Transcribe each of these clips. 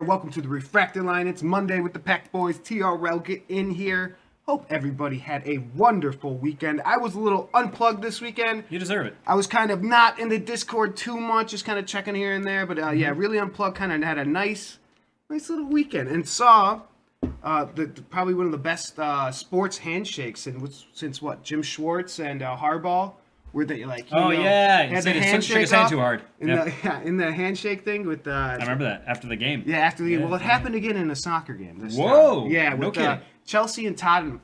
Welcome to the Refractor Line. It's Monday with the Packed Boys. TRL, get in here. Hope everybody had a wonderful weekend. I was a little unplugged this weekend. You deserve it. I was kind of not in the Discord too much, just kind of checking here and there. But yeah, really unplugged. Kind of had a nice little weekend and saw probably one of the best sports handshakes since what, Jim Schwartz and Harbaugh. Where they like, yeah, had the handshake shook his hand too hard. In the handshake thing with I remember that after the game. Yeah, after the game. Well, it happened again in a soccer game this Whoa! time. Yeah, No with kidding. Chelsea and Tottenham.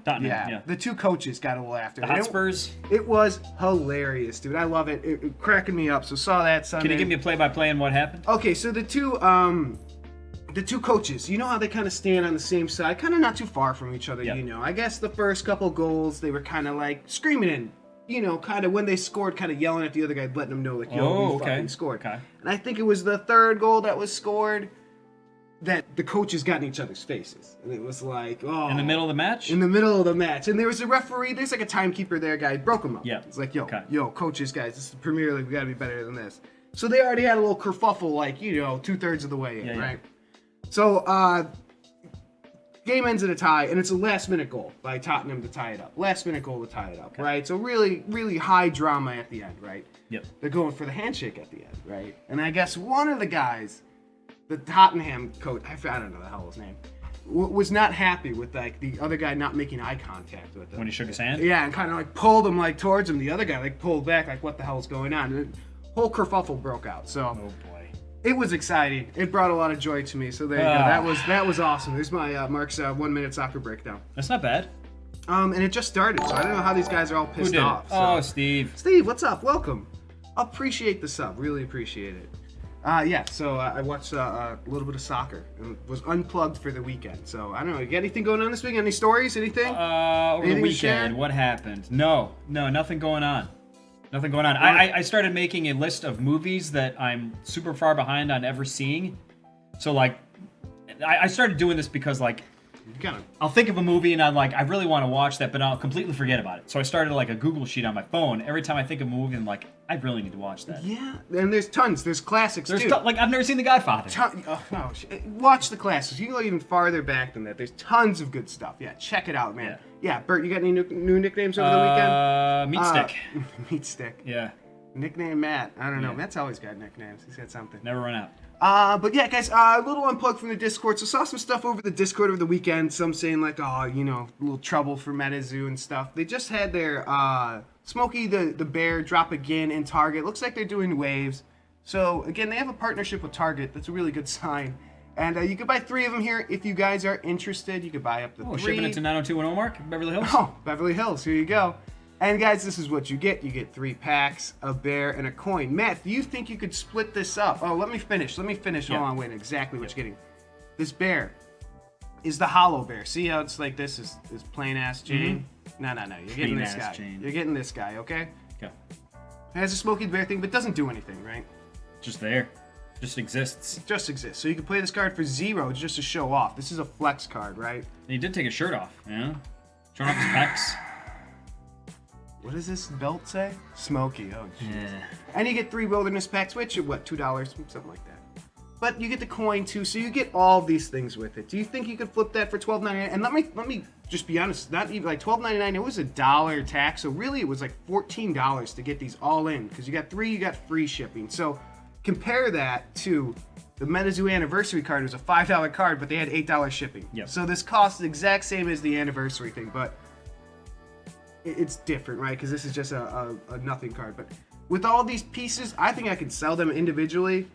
Yeah. The two coaches got a little after. The Hotspurs. It was hilarious, dude. I love it. It cracking me up. So saw that Sunday. Can you give me a play-by-play on what happened? Okay, so the two coaches, you know how they kind of stand on the same side, kind of not too far from each other. Yep. You know, I guess the first couple goals they were kind of like screaming in. You know, kind of when they scored, kind of yelling at the other guy, letting him know, like, yo, we fucking scored. Okay. And I think it was the third goal that was scored that the coaches got in each other's faces. And it was like, oh. In the middle of the match? In the middle of the match. And there was a referee, there's like a timekeeper there, guy, broke him up. Yeah. It's like, yo, coaches, guys, this is the Premier League, we gotta be better than this. So they already had a little kerfuffle, like, you know, 2/3 of the way in, right? So, game ends in a tie, and it's a last-minute goal by Tottenham to tie it up. Last-minute goal to tie it up, right? So really, really high drama at the end, right? Yep. They're going for the handshake at the end, right? And I guess one of the guys, the Tottenham coach, I don't know the hell his name, was not happy with like the other guy not making eye contact with him. When he shook his hand? Yeah, and kind of like pulled him like towards him. The other guy like pulled back, like what the hell is going on? And the whole kerfuffle broke out. So. Oh boy. It was exciting. It brought a lot of joy to me. So there you go. That was awesome. There's my Mark's 1 minute soccer breakdown. That's not bad. And it just started, so I don't know how these guys are all pissed Who did off. it? So. Oh, Steve. Steve, what's up? Welcome. Appreciate the sub. Really appreciate it. Yeah. So I watched a little bit of soccer and was unplugged for the weekend. So I don't know. You got anything going on this week? Any stories? Anything? Over Anything the to share? weekend, what happened? No, nothing going on. Nothing going on. I started making a list of movies that I'm super far behind on ever seeing. So, like, I started doing this because, like, I'll think of a movie and I really want to watch that, but I'll completely forget about it. So I started, like, a Google sheet on my phone. Every time I think of a movie, I'm like, I really need to watch that. Yeah, and there's tons. There's classics, too. Like, I've never seen The Godfather. Watch the classics. You can go even farther back than that. There's tons of good stuff. Yeah, check it out, man. Yeah, Bert, you got any new nicknames over the weekend? Meat Stick. Meat Stick. Yeah. Nickname Matt. I don't know. Matt's always got nicknames. He's got something. Never run out. But yeah, guys, a little unplugged from the Discord. So saw some stuff over the Discord over the weekend. Some saying like, oh, you know, a little trouble for MetaZoo and stuff. They just had their Smokey the bear drop again in Target. Looks like they're doing waves. So again, they have a partnership with Target. That's a really good sign. And you could buy 3 of them here if you guys are interested. You could buy up to 3. Shipping it to 90210 Mark, Beverly Hills. Oh, Beverly Hills. Here you go. And guys, this is what you get. You get 3 packs, a bear, and a coin. Matt, do you think you could split this up? Oh, let me finish. Yeah. Hold on, wait. Exactly what you're getting. This bear is the hollow bear. See how it's like this is plain ass Jane? No. You're getting this guy. Jane. You're getting this guy, okay? Okay. It has a Smokey the Bear thing, but doesn't do anything, right? Just there. Just exists. It just exists. So you can play this card for 0 just to show off. This is a flex card, right? He did take his shirt off, yeah? Showing off his pecs. What does this belt say? Smokey. Oh, jeez. Yeah. And you get 3 wilderness packs, which are what, $2, something like that. But you get the coin too, so you get all these things with it. Do you think you could flip that for $12.99? And let me just be honest, not even like $12.99. It was $1 tax, so really it was like $14 to get these all in because you got 3, you got free shipping. So compare that to the MetaZoo anniversary card. It was a $5 card, but they had $8 shipping. Yep. So this costs the exact same as the anniversary thing, but it's different, right? Because this is just a nothing card. But with all these pieces, I think I could sell them individually,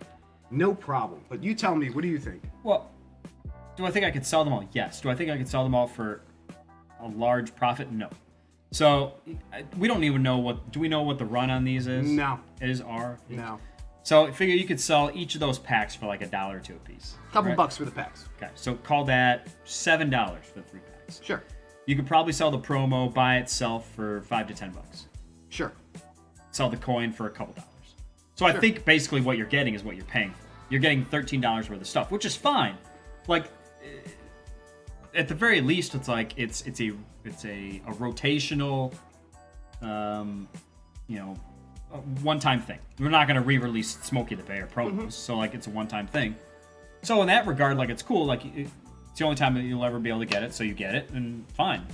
no problem. But you tell me, what do you think? Well, do I think I could sell them all? Yes. Do I think I could sell them all for a large profit? No. So we don't even know do we know what the run on these is? No. No. So figure you could sell each of those packs for like $1 or 2 a piece. Couple bucks for the packs. Okay, so call that $7 for the 3 packs. Sure. You could probably sell the promo by itself for $5 to $10. Sure. Sell the coin for a couple dollars. So I think basically what you're getting is what you're paying for. You're getting $13 worth of stuff, which is fine. Like, at the very least, it's like it's a rotational, a one-time thing. We're not going to re-release Smokey the Bear promos, so like it's a one-time thing. So in that regard, like, it's cool. Like, it's the only time that you'll ever be able to get it, so you get it, and fine.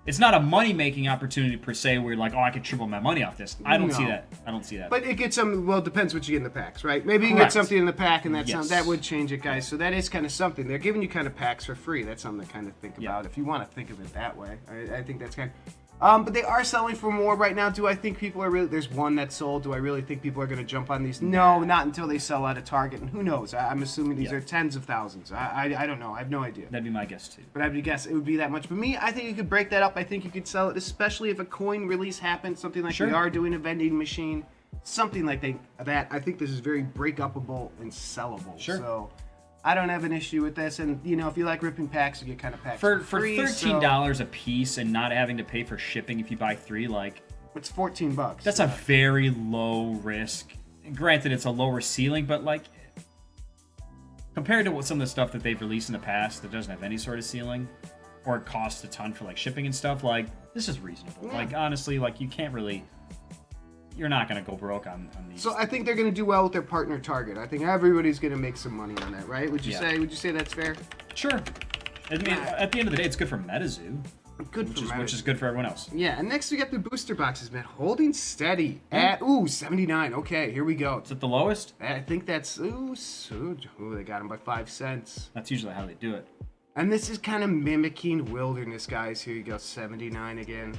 It's not a money-making opportunity per se where you're like, oh, I could triple my money off this. I don't see that. I don't see that. But it gets some, well, it depends what you get in the packs, right? Maybe you get something in the pack, and that would change it, guys. So that is kind of something. They're giving you kind of packs for free. That's something to kind of think about if you want to think of it that way. I think that's kind of... but they are selling for more right now. Do I think people are really... There's one that's sold. Do I really think people are going to jump on these? No, not until they sell out of Target. And who knows? I'm assuming these are tens of thousands. I don't know. I have no idea. That'd be my guess, too. But I would guess it would be that much. For me, I think you could break that up. I think you could sell it, especially if a coin release happens, something like we are doing a vending machine, something like that. I think this is very break-upable and sellable. Sure. So I don't have an issue with this. And, you know, if you like ripping packs, you get kind of packs for free. For $13 a piece and not having to pay for shipping if you buy 3, like... It's $14. That's a very low risk. Granted, it's a lower ceiling, but, like... Compared to what some of the stuff that they've released in the past that doesn't have any sort of ceiling, or it costs a ton for, like, shipping and stuff, like, this is reasonable. Yeah. Like, honestly, like, you can't really... You're not going to go broke on these. So I think they're going to do well with their partner Target. I think everybody's going to make some money on that, right? Would you say that's fair? Sure. I mean, at the end of the day, it's good for MetaZoo. Which is good for everyone else. Yeah, and next we got the booster boxes, man. Holding steady at 79. Okay, here we go. Is it the lowest? I think that's they got them by 5 cents. That's usually how they do it. And this is kind of mimicking Wilderness, guys. Here you go, 79 again.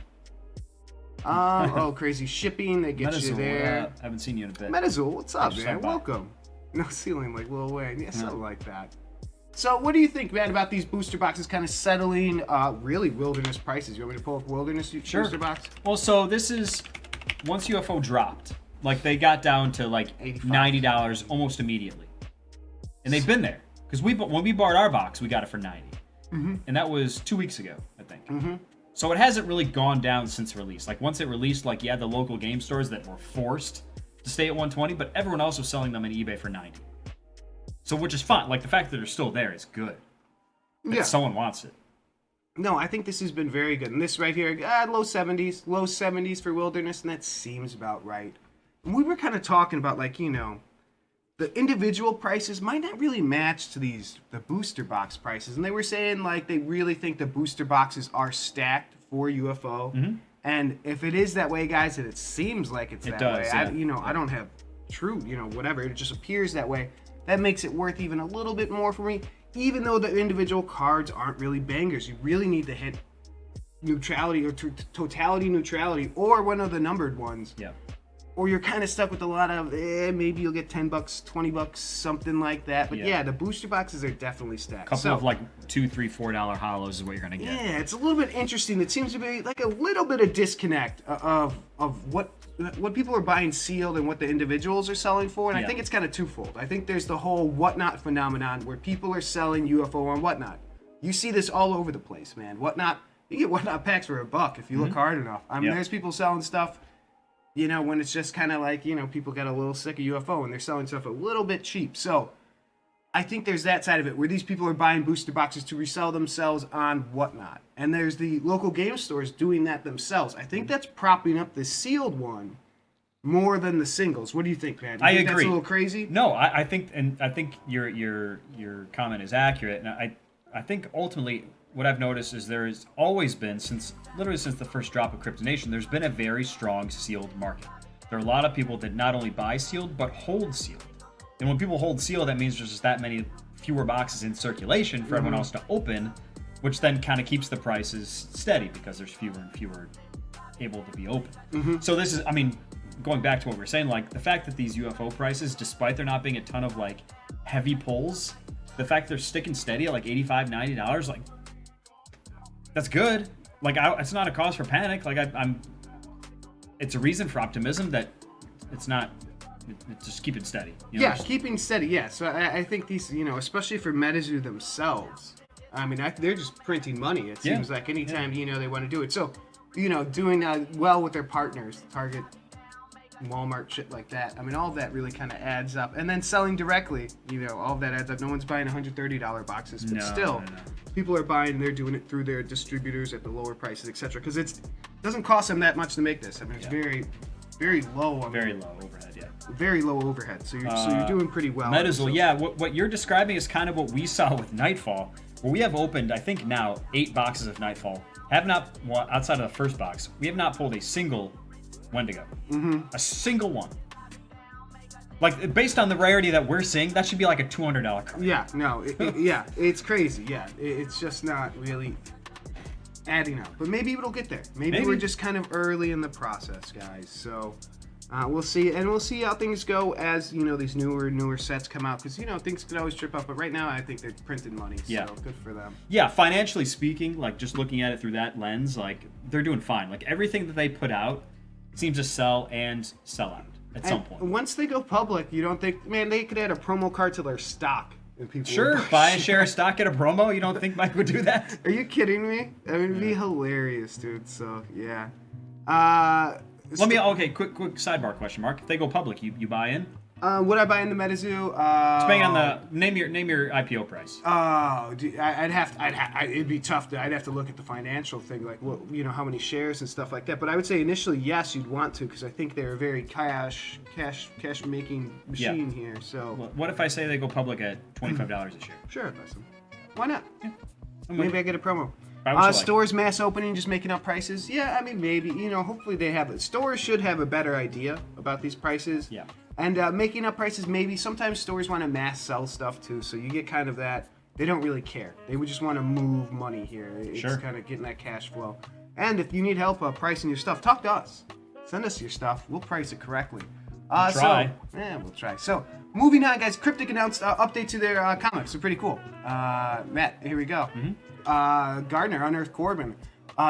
Crazy shipping. They get you there. Haven't seen you in a bit. MetaZoo, what's up, man? Welcome. No ceiling like Lil Wayne. Yeah, something like that. So what do you think, man, about these booster boxes kind of settling really Wilderness prices? You want me to pull up Wilderness booster box? Well, so this is once UFO dropped, like they got down to like $90 almost immediately. And they've been there. Because when we bought our box, we got it for $90. Mm-hmm. And that was 2 weeks ago, I think. Mm-hmm. So it hasn't really gone down since release. Like once it released, like you had the local game stores that were forced to stay at 120, but everyone else was selling them on eBay for 90. So which is fine. Like the fact that they're still there is good. That someone wants it. No, I think this has been very good. And this right here, low 70s for Wilderness, and that seems about right. And we were kind of talking about like, you know, the individual prices might not really match to the booster box prices. And they were saying like they really think the booster boxes are stacked for UFO. Mm-hmm. And if it is that way, guys, and it seems like it's that way. Yeah. I don't have true, whatever. It just appears that way. That makes it worth even a little bit more for me. Even though the individual cards aren't really bangers, you really need to hit neutrality or totality neutrality or one of the numbered ones. Yeah. Or you're kind of stuck with a lot of, maybe you'll get $10, $20, something like that. But yeah, the booster boxes are definitely stacked. A couple of like $2, $3, $4 hollows is what you're going to get. Yeah, it's a little bit interesting. It seems to be like a little bit of disconnect of what people are buying sealed and what the individuals are selling for. And I think it's kind of twofold. I think there's the whole Whatnot phenomenon where people are selling UFO on Whatnot. You see this all over the place, man. Whatnot, you get Whatnot packs for $1 if you look hard enough. I mean, there's people selling stuff, when it's just kind of like, people get a little sick of UFO and they're selling stuff a little bit cheap. So I think there's that side of it where these people are buying booster boxes to resell themselves on Whatnot. And there's the local game stores doing that themselves. I think that's propping up the sealed one more than the singles. What do you think, man? Do you think agree. That's a little crazy? No, I think your comment is accurate. And I think ultimately what I've noticed is there has always been, literally since the first drop of Kryptonation, there's been a very strong sealed market. There are a lot of people that not only buy sealed, but hold sealed. And when people hold sealed, that means there's just that many fewer boxes in circulation for everyone else to open, which then kind of keeps the prices steady because there's fewer and fewer able to be open. Mm-hmm. So this is, going back to what we were saying, like the fact that these UFO prices, despite there not being a ton of like heavy pulls, the fact they're sticking steady at like $85, $90, like that's good. Like it's not a cause for panic. Like it's a reason for optimism that it's not. It's just keeping steady. Keeping steady. Yeah. So I think these, especially for MetaZoo themselves, they're just printing money. It seems like anytime they want to do it. So, doing well with their partners, Target, Walmart, shit like that. All of that really kind of adds up. And then selling directly, all of that adds up. No one's buying $130 boxes, but still, people are buying. They're doing it through their distributors at the lower prices, etc. Because it doesn't cost them that much to make this. It's very, very low. Very low overhead, yeah. Very low overhead. So you're doing pretty well. MetaZoo, yeah. What you're describing is kind of what we saw with Nightfall, where we have opened, I think now, 8 boxes of Nightfall. Have not, well, outside of the first box, we have not pulled a single Wendigo. A single one. Like, based on the rarity that we're seeing, that should be like a $200 card. Yeah, no, yeah, it's crazy. Yeah, it's just not really adding up. But maybe it'll get there. Maybe we're just kind of early in the process, guys. So we'll see, and we'll see how things go as these newer sets come out. Because things can always trip up. But right now, I think they're printing money. So good for them. Yeah, financially speaking, like just looking at it through that lens, like they're doing fine. Like everything that they put out seems to sell and sell out. At some point. Once they go public, you don't think, man, they could add a promo card to their stock. And people sure, buy a share of stock at a promo? You don't think Mike would do that? Are you kidding me? I mean, it'd be hilarious, dude. So, yeah. Okay, quick sidebar question, Mark. If they go public, you buy in? Would I buy in the MetaZoo? Depending on the name your IPO price. Oh, it'd be tough. I'd have to look at the financial thing, like how many shares and stuff like that. But I would say initially, yes, you'd want to, because I think they're a very cash making machine here. So what if I say they go public at $25 a share? Sure, listen. Why not? Yeah. Maybe I get a promo. Stores mass opening, just making up prices. Yeah, I mean maybe. Hopefully they have it. Stores should have a better idea about these prices. Yeah. And making up prices, maybe. Sometimes stores want to mass sell stuff, too. So you get kind of that. They don't really care. They would just want to move money here. It's kind of getting that cash flow. And if you need help pricing your stuff, talk to us. Send us your stuff. We'll price it correctly. We'll try. We'll try. So, moving on, guys. Kryptik announced update to their comics. They're pretty cool. Matt, here we go. Gardner, Unearthed Corbin.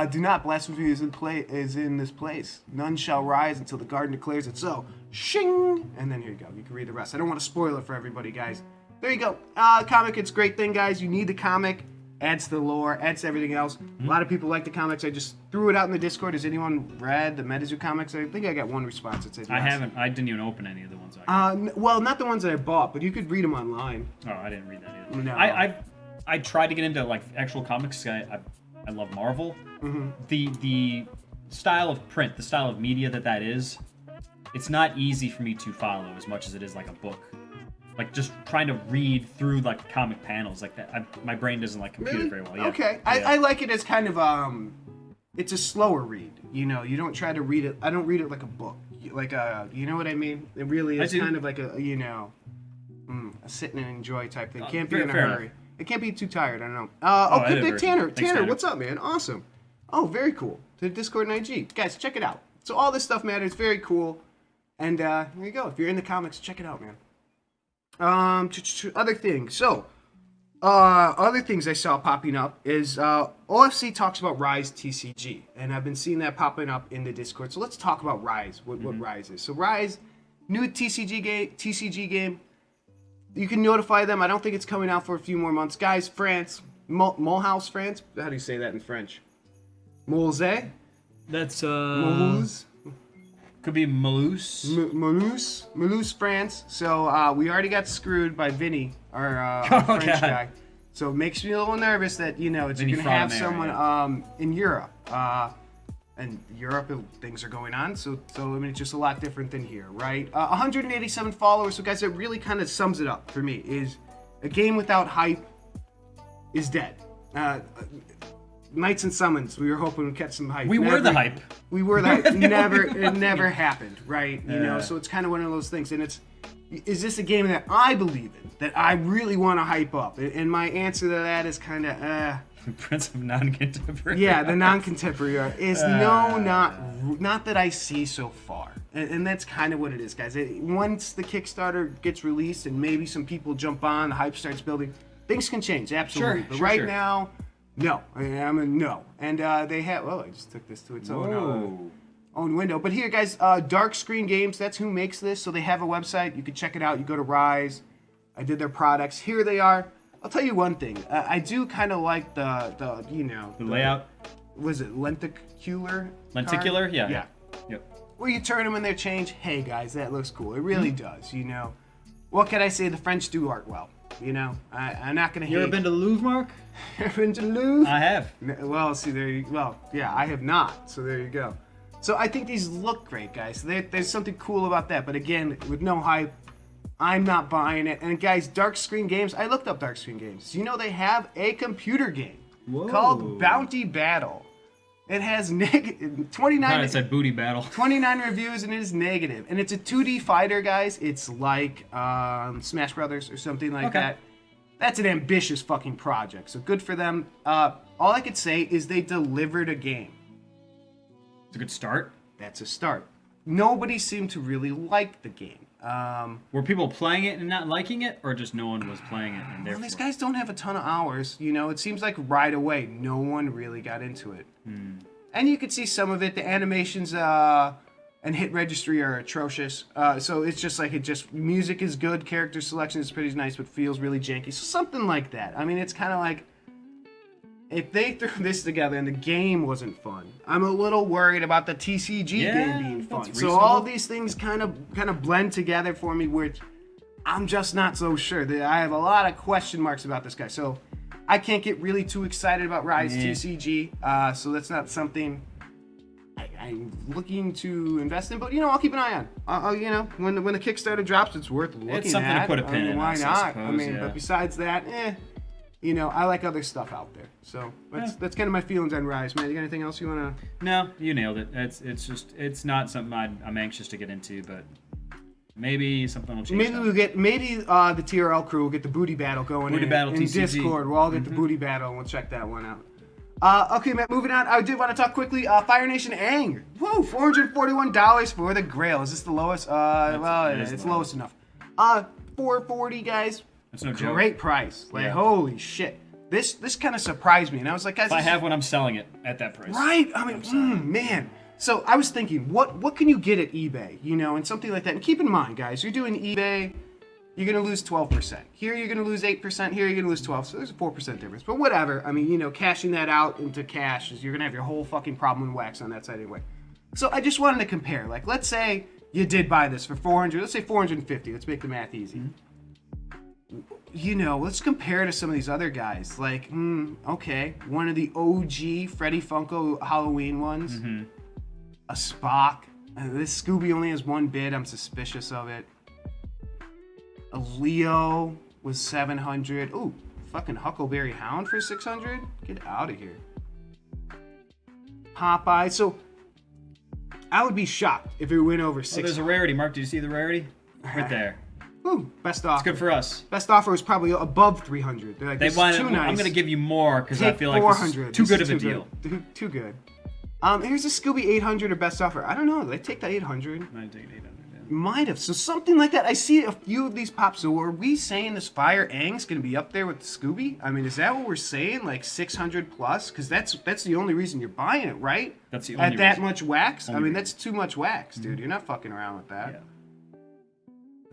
Do not blasphemy is in this place. None shall rise until the garden declares it so. Shing! And then here you go. You can read the rest. I don't want to spoil it for everybody, guys. There you go. Comic, it's a great thing, guys. You need the comic. Adds to the lore. Adds to everything else. A lot of people like the comics. I just threw it out in the Discord. Has anyone read the MetaZoo comics? I think I got one response that said yes. I haven't. I didn't even open any of the ones well, not the ones that I bought, but you could read them online. Oh, I didn't read that either. No. I tried to get into like actual comics. I love Marvel. The style of print, the style of media that is, it's not easy for me to follow as much as it is like a book. Like just trying to read through like comic panels like that. My brain doesn't like compute it very well. Yeah. Okay, yeah. I like it as kind of it's a slower read. You don't try to read it. I don't read it like a book. Like you know what I mean? It really is kind of like a a sit and enjoy type thing. Can't be in a hurry. Enough. It can't be too tired. I don't know. Kryptik Tanner, what's up, man? Awesome. Oh, very cool. To the Discord and IG. Guys, check it out. So all this stuff matters. Very cool. And there you go. If you're in the comics, check it out, man. Other things. So, other things I saw popping up is OFC talks about Rise TCG. And I've been seeing that popping up in the Discord. So let's talk about Rise, what Rise is. So Rise, new TCG game. You can notify them. I don't think it's coming out for a few more months. Guys, France. Mulhouse, France. How do you say that in French? Molze? That's Mulhouse. Could be Mulhouse. Mulhouse, France. So we already got screwed by Vinny, our French guy. So it makes me a little nervous that it's going to have someone in Europe. And Europe, things are going on, so I mean, it's just a lot different than here, right? 187 followers, so guys, it really kind of sums it up for me, is a game without hype is dead. Knights and Summons, we were hoping to catch some hype. We were the hype. It never happened, right? So it's kind of one of those things, and is this a game that I believe in, that I really want to hype up? And my answer to that is kind of, Prince of non-contemporary. Yeah, the non-contemporary is not that I see so far, and that's kind of what it is, guys. Once the Kickstarter gets released and maybe some people jump on, the hype starts building, things can change, absolutely. But right now, no. I'm a no. And they have. Oh, I just took this to its own window. But here, guys, Dark Screen Games. That's who makes this. So they have a website. You can check it out. You go to Rise. I did their products. Here they are. I'll tell you one thing. I do kind of like the layout. Was it lenticular? Lenticular, card? Yeah. Yep. Where you turn them and they change. Hey guys, that looks cool. It really does. What can I say? The French do art well. I'm not gonna hate. You ever been to the Louvre, Mark? Ever been to the Louvre? I have. Well, see there. Well, yeah, I have not. So there you go. So I think these look great, guys. There's something cool about that. But again, with no hype, I'm not buying it. And guys, Dark Screen Games, I looked up Dark Screen Games. You know they have a computer game called Bounty Battle. It has 29. It said booty battle. 29 reviews and it is negative. And it's a 2D fighter, guys. It's like Smash Brothers or something like that. That's an ambitious fucking project. So good for them. All I could say is they delivered a game. It's a good start. That's a start. Nobody seemed to really like the game. Were people playing it and not liking it, or just no one was playing it and therefore? These guys don't have a ton of hours. You know, it seems like right away, no one really got into it. And you could see some of it. The animations and hit registry are atrocious. So it's just like music is good, character selection is pretty nice, but feels really janky. So something like that. I mean, it's kind of like, if they threw this together and the game wasn't fun, I'm a little worried about the TCG game being fun. So all these things kind of blend together for me, which I'm just not so sure. I have a lot of question marks about this guy. So I can't get really too excited about Rise TCG. So that's not something I'm looking to invest in. But, I'll keep an eye on. When the Kickstarter drops, it's worth looking at. It's something to put a pin in. Why not? Suppose, But besides that, I like other stuff out there. So that's kind of my feelings on Rise, man. You got anything else you want to? No, you nailed it. It's not something I'm anxious to get into, but maybe something will change. Maybe the TRL crew will get the booty battle going in TCG. Discord. We'll all get the booty battle and we'll check that one out. Okay, Matt, moving on. I did want to talk quickly. Fire Nation Aang. Whoa, $441 for the Grail. Is this the lowest? It's lowest enough. $440, guys. That's no joke. Great price. Holy shit. This kind of surprised me. And I was like, guys, if I have one, I'm selling it at that price. Right? I mean, man. So I was thinking, what can you get at eBay? And something like that. And keep in mind, guys, you're doing eBay, you're going to lose 12%. Here you're going to lose 8%. Here you're going to lose 12%. So there's a 4% difference. But whatever. I mean, cashing that out into cash is you're going to have your whole fucking problem in wax on that side anyway. So I just wanted to compare. Like, let's say you did buy this for 400. Let's say 450. Let's make the math easy. Let's compare to some of these other guys. Like, okay, one of the OG Freddy Funko Halloween ones. A Spock. This Scooby only has one bid. I'm suspicious of it. A Leo was 700. Ooh, fucking Huckleberry Hound for 600? Get out of here. Popeye. So, I would be shocked if it went over 600. There's a rarity, Mark. Did you see the rarity? Right there. Ooh, best offer. It's good for us. Best offer was probably above 300. They're like, I'm going to give you more because I feel like this is too good of a deal. Too good. Here's a Scooby 800 or best offer. I don't know. Did they take the 800? Might take 800. Yeah. Might have. So something like that. I see a few of these pop. So are we saying this Fire Aang's going to be up there with Scooby? I mean, is that what we're saying? Like 600 plus? Because that's the only reason you're buying it, right? That's the only reason. At that much wax? I mean, that's too much wax, dude. You're not fucking around with that.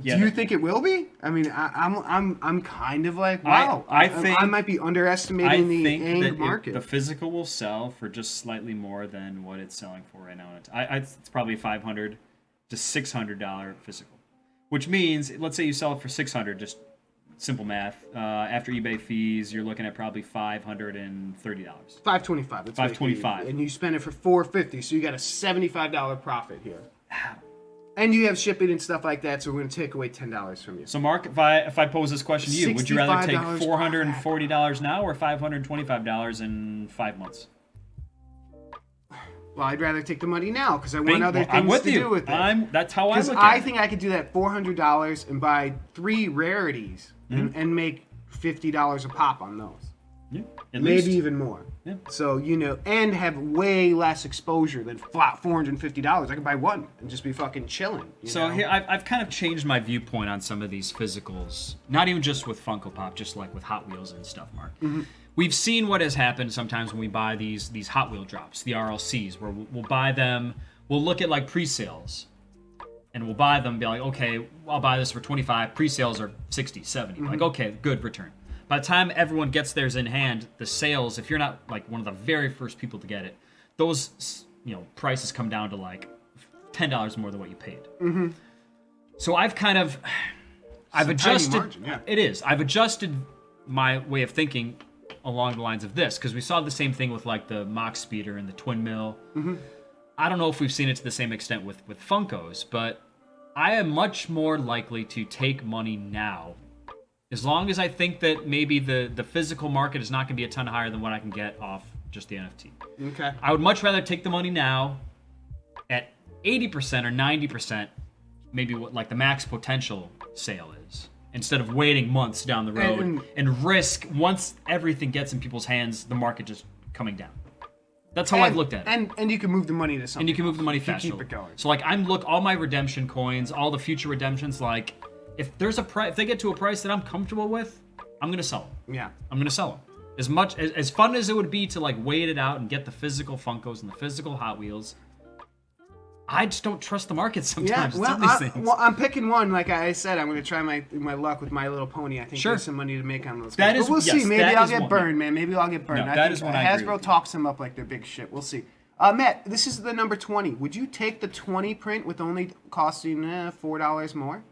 Yeah. Do you think it will be? I mean, I'm kind of like, wow. I might be underestimating the Aang market. The physical will sell for just slightly more than what it's selling for right now. It's probably $500 to $600 physical, which means let's say you sell it for $600. Just simple math. After eBay fees, you're looking at probably $530. $525. $525. And you spend it for $450, so you got a $75 profit here. And you have shipping and stuff like that, so we're going to take away $10 from you. So, Mark, if I pose this question to you, would you rather take $440 now or $525 in 5 months? Well, I'd rather take the money now because I want other things to do with it. That's how I look at it. Because I think I could do that $400 and buy 3 rarities and make $50 a pop on those. Yeah, maybe even more. Yeah. So, and have way less exposure than flat $450. I could buy one and just be fucking chilling. Here, I've kind of changed my viewpoint on some of these physicals. Not even just with Funko Pop, just like with Hot Wheels and stuff, Mark. We've seen what has happened sometimes when we buy these Hot Wheel drops, the RLCs, where we'll buy them, we'll look at like pre-sales, and we'll buy them and be like, okay, I'll buy this for $25, pre-sales are $60, $70. Like, okay, good return. By the time everyone gets theirs in hand, the sales, if you're not like one of the very first people to get it, those prices come down to like $10 more than what you paid. So I've adjusted. Margin, yeah. It is. I've adjusted my way of thinking along the lines of this because we saw the same thing with like the Mock Speeder and the Twin Mill. I don't know if we've seen it to the same extent with Funkos, but I am much more likely to take money now, as long as I think that maybe the physical market is not going to be a ton higher than what I can get off just the NFT. Okay. I would much rather take the money now at 80% or 90%, maybe what like the max potential sale is, instead of waiting months down the road and risk once everything gets in people's hands, the market just coming down. That's how I've looked at it. And you can move the money to something. And you can move the money faster. Keep it going. So like all my redemption coins, all the future redemptions, like if there's a price, if they get to a price that I'm comfortable with, I'm gonna sell them. Yeah. I'm gonna sell them. As much as fun as it would be to like wait it out and get the physical Funkos and the physical Hot Wheels, I just don't trust the market sometimes. Yeah, well, I'm picking one. Like I said, I'm going to try my luck with My Little Pony. I think there's some money to make on those guys. But we'll see. Maybe I'll get burned, man. Maybe I'll get burned. No, I think Hasbro talks them up like they're big shit. We'll see. Matt, this is the number 20. Would you take the 20 print with only costing $4 more?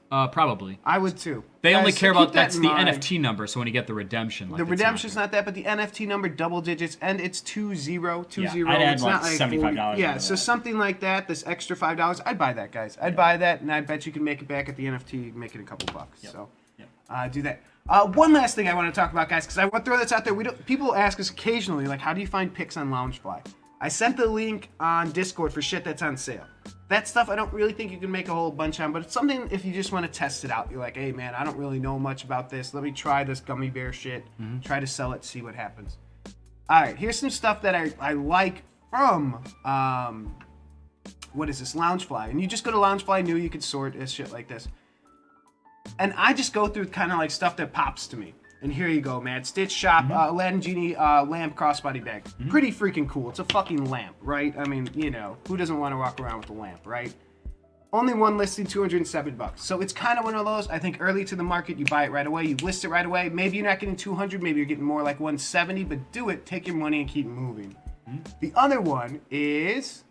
Probably. I would too. They only care about that's the NFT number, so when you get the redemption, like the redemption's not that, but the NFT number double digits, and it's 20. Yeah, I'd add like $75. Yeah, so something like that. This extra $5, I'd buy that, guys. I'd buy that, and I bet you can make it back at the NFT, make it a couple bucks. Yep. So, Yep. Do that. One last thing I want to talk about, guys, because I want to throw this out there. People ask us occasionally, like, how do you find picks on Loungefly? I sent the link on Discord for shit that's on sale. That stuff I don't really think you can make a whole bunch on, but it's something if you just want to test it out. You're like, hey man, I don't really know much about this. Let me try this gummy bear shit. Try to sell it, see what happens. All right, here's some stuff that I like from, what is this, Loungefly. And you just go to Loungefly New, you can sort shit like this. And I just go through kind of like stuff that pops to me. And here you go, man. Stitch Shop, Aladdin Genie lamp crossbody bag. Pretty freaking cool. It's a fucking lamp, right? I mean, you know, who doesn't want to walk around with a lamp, right? Only one listing, $207. So it's kind of one of those, I think early to the market, you buy it right away, you list it right away. Maybe you're not getting 200, maybe you're getting more like 170, but do it, take your money and keep moving. The other one is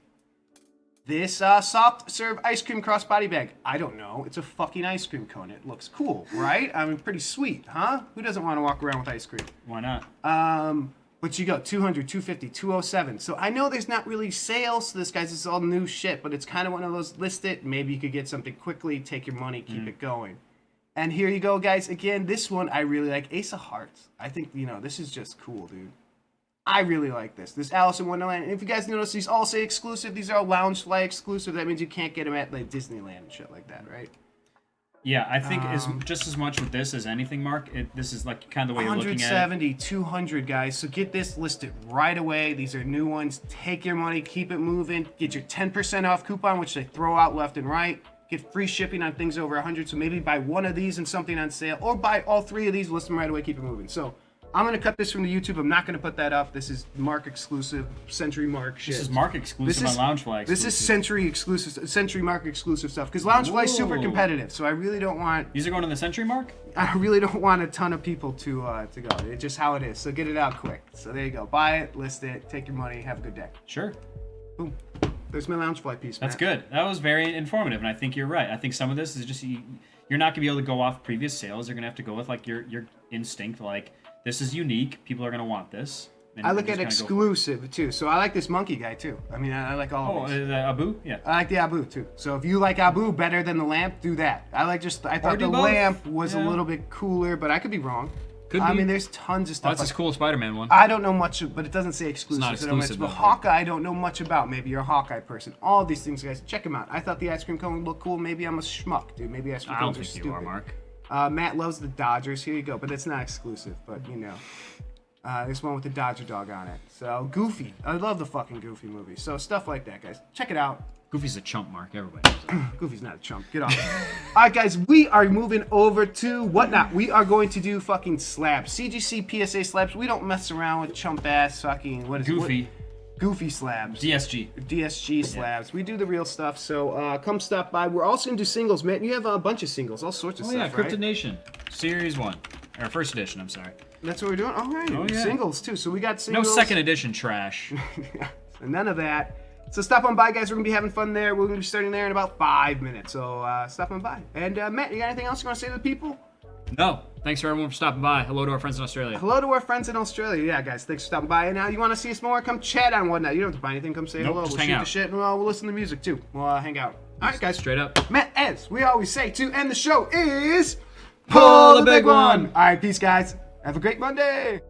this soft serve ice cream crossbody bag. I don't know. It's a fucking ice cream cone. It looks cool, right? I mean, pretty sweet, huh? Who doesn't want to walk around with ice cream? Why not? But you go 200, 250, 207. So I know there's not really sales to this, guys. It's all new shit, but it's kind of one of those list it. Maybe you could get something quickly, take your money, keep it going. And here you go, guys. Again, this one I really like. Ace of Hearts. I think, you know, this is just cool, dude. I really like this. This Alice in Wonderland. And if you guys notice, these all say exclusive. These are all Loungefly exclusive. That means you can't get them at like Disneyland and shit like that, right? Yeah, I think just as much with this as anything, Mark. This is like kind of the way you're looking at it. 170, 200, guys. So get this listed right away. These are new ones. Take your money. Keep it moving. Get your 10% off coupon, which they throw out left and right. Get free shipping on things over 100. So maybe buy one of these and something on sale, or buy all three of these. List them right away. Keep it moving. So I'm going to cut this from the YouTube. I'm not going to put that up. This is Mark exclusive, Century Mark shit. This is Mark exclusive on Loungefly exclusive. This is Century exclusive, Century Mark exclusive stuff. Because Loungefly is super competitive, so I really don't want... These are going to the Century Mark? I really don't want a ton of people to go. It's just how it is. So get it out quick. So there you go. Buy it, list it, take your money, have a good day. Sure. Boom. There's my Loungefly piece, That's good. That was very informative, and I think you're right. I think some of this is just... You're not going to be able to go off previous sales. You're going to have to go with like your instinct, like... This is unique. People are going to want this. I look at exclusive, too. So I like this monkey guy, too. I mean, I like all of these. Oh, Abu? Yeah. I like the Abu, too. So if you like Abu better than the lamp, do that. I thought the lamp was a little bit cooler, but I could be wrong. I mean, there's tons of stuff. That's this cool Spider-Man one. I don't know much, but it doesn't say exclusive. It's not exclusive. But Hawkeye, I don't know much about. Maybe you're a Hawkeye person. All of these things, guys, check them out. I thought the ice cream cone looked cool. Maybe I'm a schmuck, dude. Maybe ice cream cones are stupid. I don't think you are, Mark. Matt loves the Dodgers. Here you go. But it's not exclusive, but you know. This one with the Dodger dog on it. So, Goofy. I love the fucking Goofy movie. So, stuff like that, guys. Check it out. Goofy's a chump, Mark. Everybody knows that. Goofy's not a chump. Get off. All right, guys. We are moving over to whatnot. We are going to do fucking slabs. CGC PSA slabs. We don't mess around with chump-ass fucking... What is Goofy. Goofy slabs. DSG slabs. Yeah. We do the real stuff, so come stop by. We're also going to do singles, man. You have a bunch of singles, all sorts of stuff, right? Kryptik Nation. Series 1. Or first edition, I'm sorry. That's what we're doing? All right. Oh, yeah. Singles, too. So we got singles. No second edition trash. None of that. So stop on by, guys. We're going to be having fun there. We're going to be starting there in about 5 minutes. So stop on by. And Matt, you got anything else you want to say to the people? No. Thanks for everyone for stopping by. Hello to our friends in Australia. Hello to our friends in Australia. Yeah, guys, thanks for stopping by. And now you want to see us more? Come chat on whatnot. You don't have to buy anything. Come say hello. Just We'll hang shoot out. the shit and we'll listen to music too. We'll hang out. All right, guys. Straight up. Matt, as we always say to end the show, is Pull the big one. All right, peace, guys. Have a great Monday.